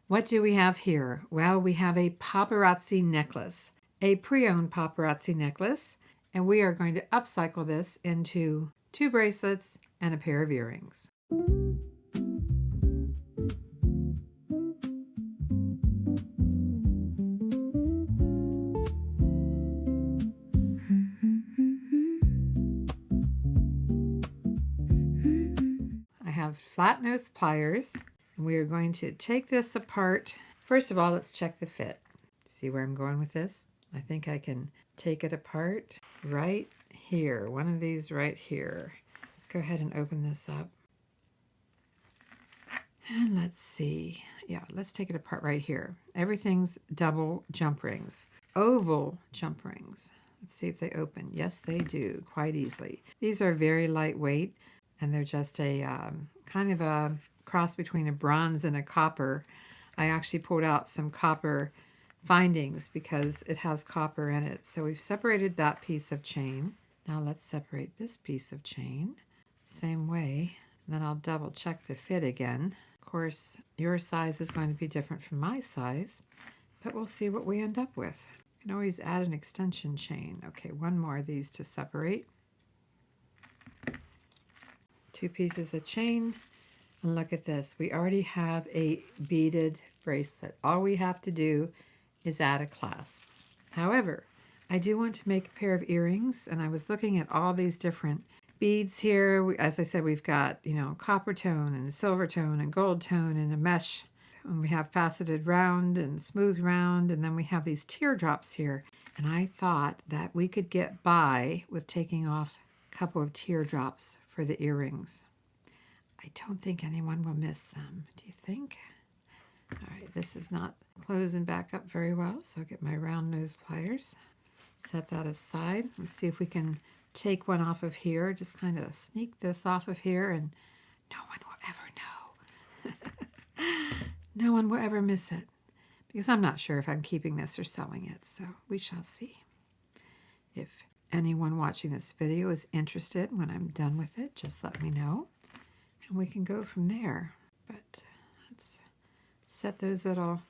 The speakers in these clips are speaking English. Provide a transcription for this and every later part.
What do we have here? Well, we have a paparazzi necklace, a pre-owned paparazzi necklace, and we are going to upcycle this into 2 bracelets and a pair of earrings. I have flat nose pliers, and we are going to take this apart. First of all, let's check the fit. See where I'm going with this? I think I can take it apart right here. One of these right here. Let's go ahead and open this up. And let's see. Yeah, let's take it apart right here. Everything's double jump rings. Oval jump rings. Let's see if they open. Yes, they do, quite easily. These are very lightweight, and they're just a kind of a cross between a bronze and a copper. I actually pulled out some copper findings because it has copper in it. So we've separated that piece of chain. Now let's separate this piece of chain. Same way. And then I'll double check the fit again. Of course, your size is going to be different from my size, but we'll see what we end up with. You can always add an extension chain. Okay, one more of these to separate. 2 pieces of chain. And look at this. We already have a beaded bracelet. All we have to do is add a clasp. However, I do want to make a pair of earrings, and I was looking at all these different beads here. As I said, we've got, copper tone and silver tone and gold tone and a mesh. And we have faceted round and smooth round, and then we have these teardrops here. And I thought that we could get by with taking off a couple of teardrops for the earrings. I don't think anyone will miss them. Do you think? All right, this is not closing back up very well, so I'll get my round nose pliers. Set that aside. Let's see if we can take one off of here. Just kind of sneak this off of here, and no one will ever know. No one will ever miss it, because I'm not sure if I'm keeping this or selling it, so we shall see. If anyone watching this video is interested when I'm done with it, just let me know, and we can go from there. But let's set those little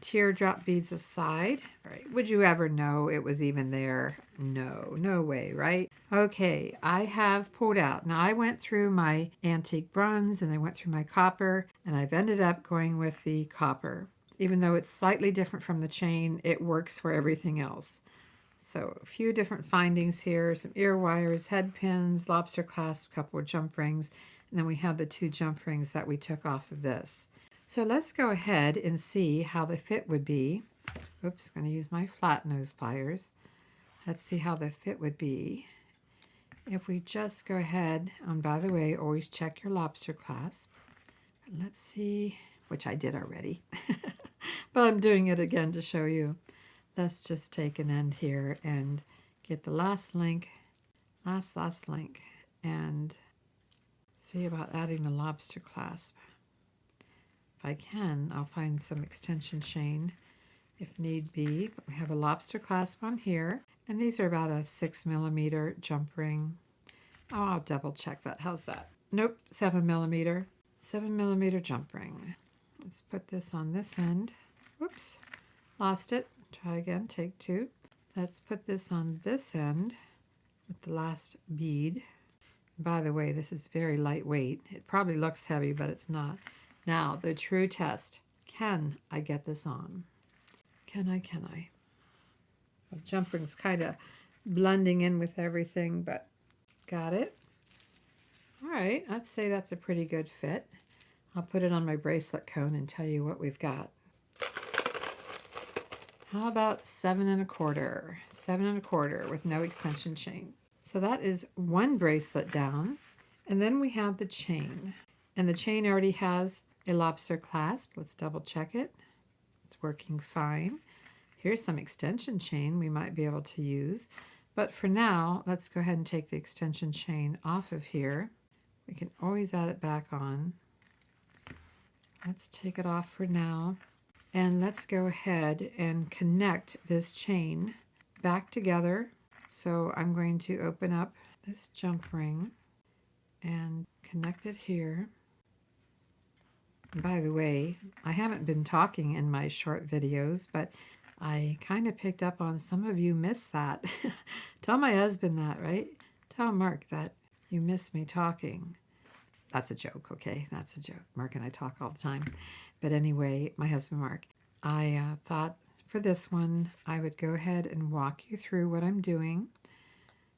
teardrop beads aside. All right, would you ever know it was even there? No, no way, right? Okay, I have pulled out. Now I went through my antique bronze and I went through my copper, and I've ended up going with the copper. Even though it's slightly different from the chain, it works for everything else. So a few different findings here, some ear wires, head pins, lobster clasp, couple of jump rings, and then we have the 2 jump rings that we took off of this. So let's go ahead and see how the fit would be. Oops, going to use my flat nose pliers. Let's see how the fit would be if we just go ahead, and by the way, always check your lobster clasp. Let's see, which I did already, but I'm doing it again to show you. Let's just take an end here and get the last link, last link, and see about adding the lobster clasp. If I can, I'll find some extension chain if need be. But we have a lobster clasp on here, and these are about a 6mm jump ring. Oh, I'll double check that. How's that? Nope, 7mm. 7mm jump ring. Let's put this on this end. Whoops, lost it. Try again, take 2. Let's put this on this end with the last bead. By the way, this is very lightweight. It probably looks heavy, but it's not. Now, the true test. Can I get this on? Can I? The jump ring's kind of blending in with everything, but got it. All right, I'd say that's a pretty good fit. I'll put it on my bracelet cone and tell you what we've got. How about 7 1/4? 7 1/4 with no extension chain. So that is 1 bracelet down, and then we have the chain. And the chain already has a lobster clasp. Let's double check it. It's working fine. Here's some extension chain we might be able to use. But for now, let's go ahead and take the extension chain off of here. We can always add it back on. Let's take it off for now. And let's go ahead and connect this chain back together. So I'm going to open up this jump ring and connect it here. By the way, I haven't been talking in my short videos, but I kind of picked up on some of you miss that. Tell my husband that, right? Tell Mark that you miss me talking. That's a joke, okay? That's a joke. Mark and I talk all the time. But anyway, my husband Mark, I thought for this one I would go ahead and walk you through what I'm doing,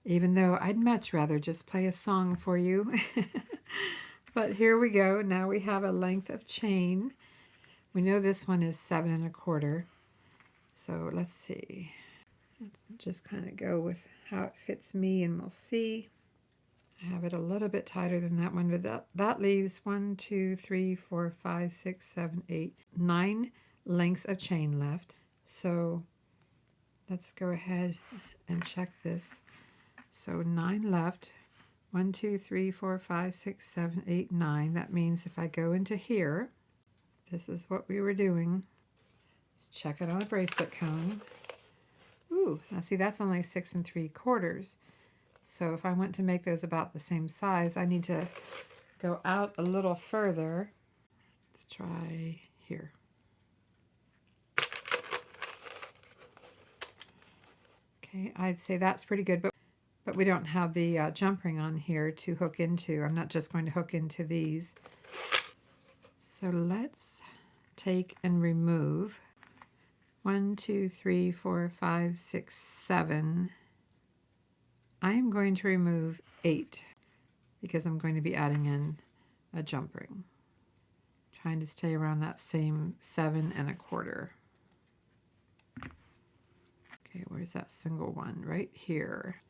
even though I'd much rather just play a song for you. But here we go. Now we have a length of chain. We know this one is 7 1/4. So let's see. Let's just kind of go with how it fits me and we'll see. I have it a little bit tighter than that one, but that leaves 1, 2, 3, 4, 5, 6, 7, 8, 9 lengths of chain left. So let's go ahead and check this. So 9 left. 1, 2, 3, 4, 5, 6, 7, 8, 9. That means if I go into here, this is what we were doing. Let's check it on a bracelet cone. Ooh, now see, that's only 6 3/4. So if I want to make those about the same size, I need to go out a little further. Let's try here. Okay, I'd say that's pretty good, but we don't have the jump ring on here to hook into. I'm not just going to hook into these. So let's take and remove 1, 2, 3, 4, 5, 6, 7. I am going to remove 8 because I'm going to be adding in a jump ring. Trying to stay around that same 7 1/4. Okay, where's that single one? Right here.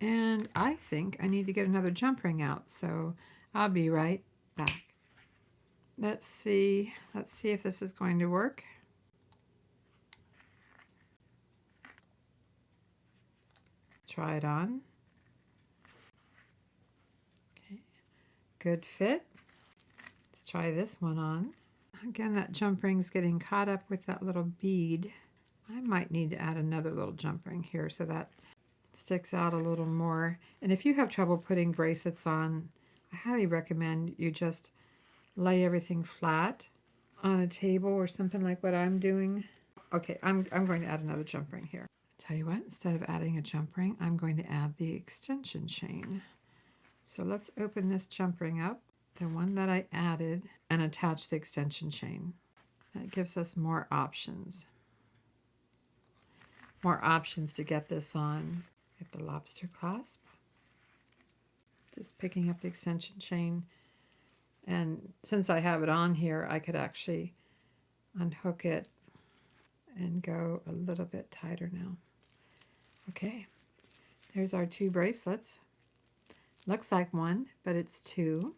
And I think I need to get another jump ring out, so I'll be right back. Let's see if this is going to work. Try it on. Okay, good fit. Let's try this one on. Again, that jump ring's getting caught up with that little bead. I might need to add another little jump ring here so that sticks out a little more. And if you have trouble putting bracelets on, I highly recommend you just lay everything flat on a table or something like what I'm doing. Okay, I'm going to add another jump ring here. Tell you what, instead of adding a jump ring, I'm going to add the extension chain. So let's open this jump ring up, the one that I added, and attach the extension chain. That gives us more options. More options to get this on. Get the lobster clasp. Just picking up the extension chain. And since I have it on here, I could actually unhook it and go a little bit tighter now. Okay, there's our 2 bracelets. Looks like 1, but it's 2.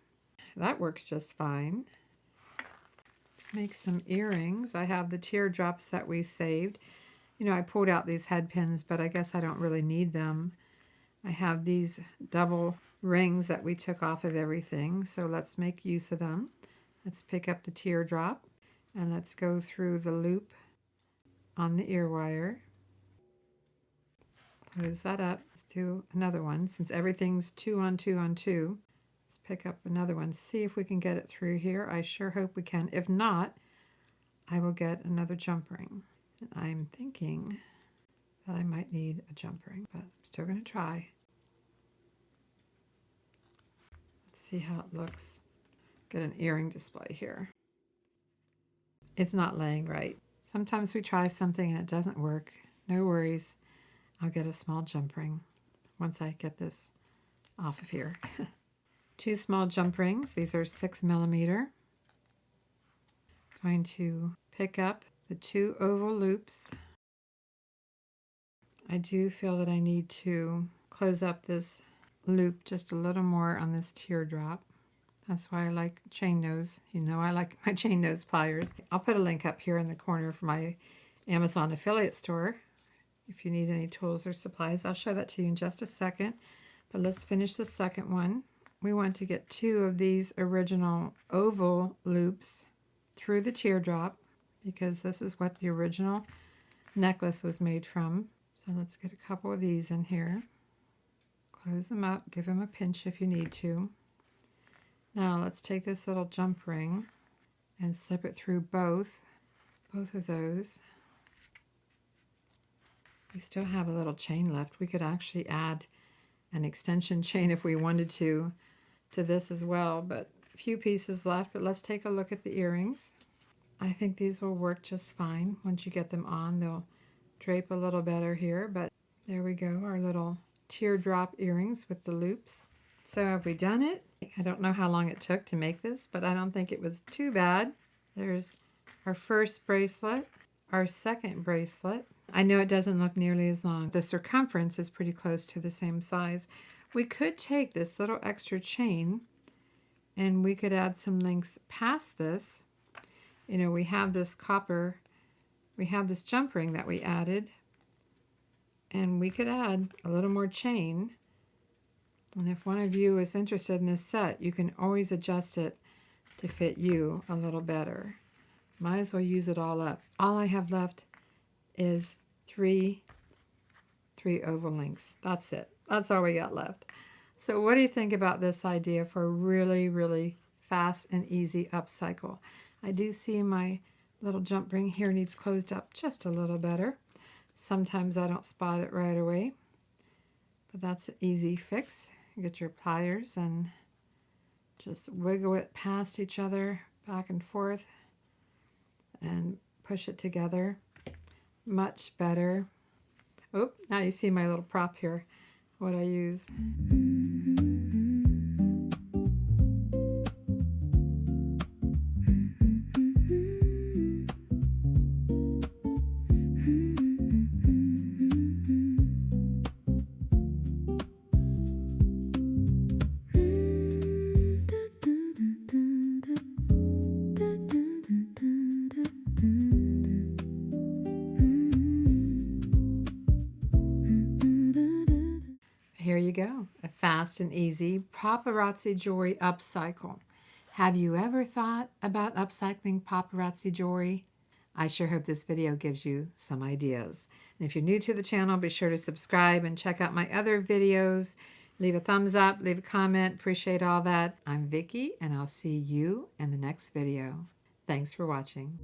That works just fine. Let's make some earrings. I have the teardrops that we saved. You know, I pulled out these head pins, but I guess I don't really need them. I have these double rings that we took off of everything, so let's make use of them. Let's pick up the teardrop, and let's go through the loop on the ear wire. Close that up. Let's do another one. Since everything's 2 on 2 on 2, let's pick up another one. See if we can get it through here. I sure hope we can. If not, I will get another jump ring. And I'm thinking that I might need a jump ring, but I'm still going to try. Let's see how it looks. Get an earring display here. It's not laying right. Sometimes we try something and it doesn't work. No worries. I'll get a small jump ring once I get this off of here. 2 small jump rings. These are 6 millimeter. Going to pick up the 2 oval loops. I do feel that I need to close up this loop just a little more on this teardrop. That's why I like chain nose. You know, I like my chain nose pliers. I'll put a link up here in the corner for my Amazon affiliate store. If you need any tools or supplies, I'll show that to you in just a second. But let's finish the second one. We want to get 2 of these original oval loops through the teardrop because this is what the original necklace was made from. So let's get a couple of these in here. Close them up, give them a pinch if you need to. Now let's take this little jump ring and slip it through both of those. We still have a little chain left. We could actually add an extension chain if we wanted to this as well, but a few pieces left. But let's take a look at the earrings. I think these will work just fine. Once you get them on, they'll drape a little better here, but there we go, our little teardrop earrings with the loops. So have we done it? I don't know how long it took to make this, but I don't think it was too bad. There's our first bracelet, our second bracelet. I know it doesn't look nearly as long. The circumference is pretty close to the same size. We could take this little extra chain and we could add some links past this. You know, we have this copper, we have this jump ring that we added, and we could add a little more chain. And if one of you is interested in this set, you can always adjust it to fit you a little better. Might as well use it all up. All I have left is three oval links. That's it. That's all we got left. So what do you think about this idea for a really, really fast and easy upcycle? I do see my little jump ring here needs closed up just a little better. Sometimes I don't spot it right away, but that's an easy fix. You get your pliers and just wiggle it past each other, back and forth, and push it together. Much better. Oh, now you see my little prop here, what I use. Here you go, a fast and easy paparazzi jewelry upcycle. Have you ever thought about upcycling paparazzi jewelry? I sure hope this video gives you some ideas. And if you're new to the channel, be sure to subscribe and check out my other videos. Leave a thumbs up, leave a comment, appreciate all that. I'm Vicki, and I'll see you in the next video. Thanks for watching.